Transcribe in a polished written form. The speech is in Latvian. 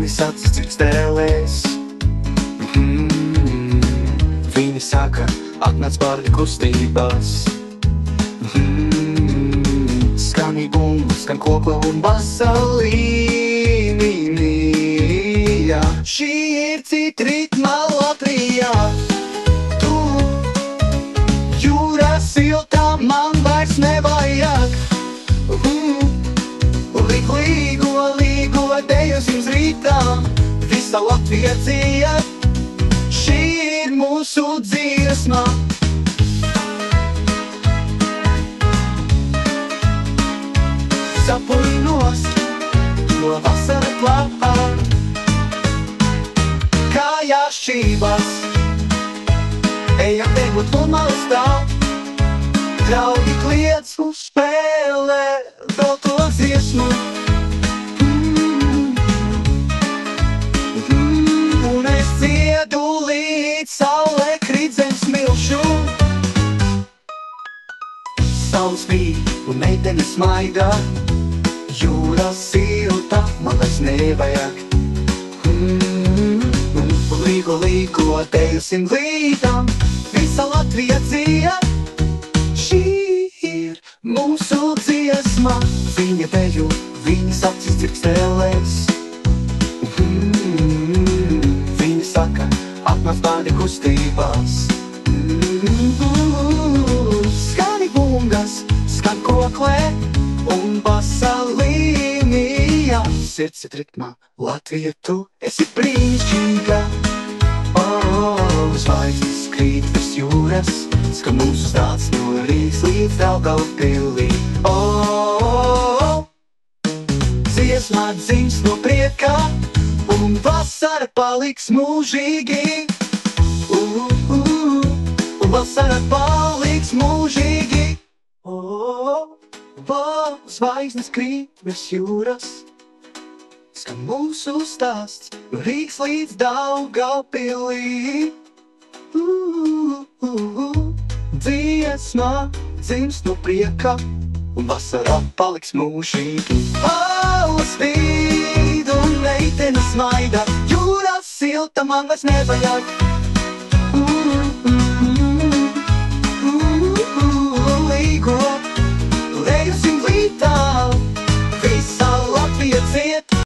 Viņas acis cirkstēlēs. Viņi saka, atnāc pāri kustībās. Skan īgums, skan kokla un basa līnija. Šī ir cita ritma Latvijā. Tu jūra siltā man vairs nevajag. Līgo deju simts rītā. Visa Latvija dzied. Šī ir mūsu dziesma. Sapuļinos no vasara klapā. Kājās šķības. Ejam bēgot un malas stāv. Draugi kliedz un spēlē vēl to dziesmu. Un es dziedu līdz saulē krīt smilšu. Saule spīd un meitene smaida. Jūra silta, man vairs nevajag. Līgo teju simt lītām. Visa Latvija dzied. Šī ir mūsu dziesma. Viņa deju, viņas acis cirkstēlēs. Viņa saka, atnāc pāri kustībās. Skan bungas, skan koklē un basa līnija. Sirds ir ritmā, Latvija, tu esi brīnišķīga. Zvaigznes krīt virs jūras, skan mūsu stāsts no Rīgas līdz Daugavpilī. Dziesmā dzims no prieka, un vasara paliks mūžīgi. Un vasara paliks mūžīgi. Zvaigznes krīt virs jūras, skan mūsu stāsts no Rīgas līdz Daugavpilī. Dziesmā dzims no prieka, un vasarā paliks mūžīgi. Saule spīd un meitene smaida. Jūra silta, man vairs nevajag. Līgo, leju simt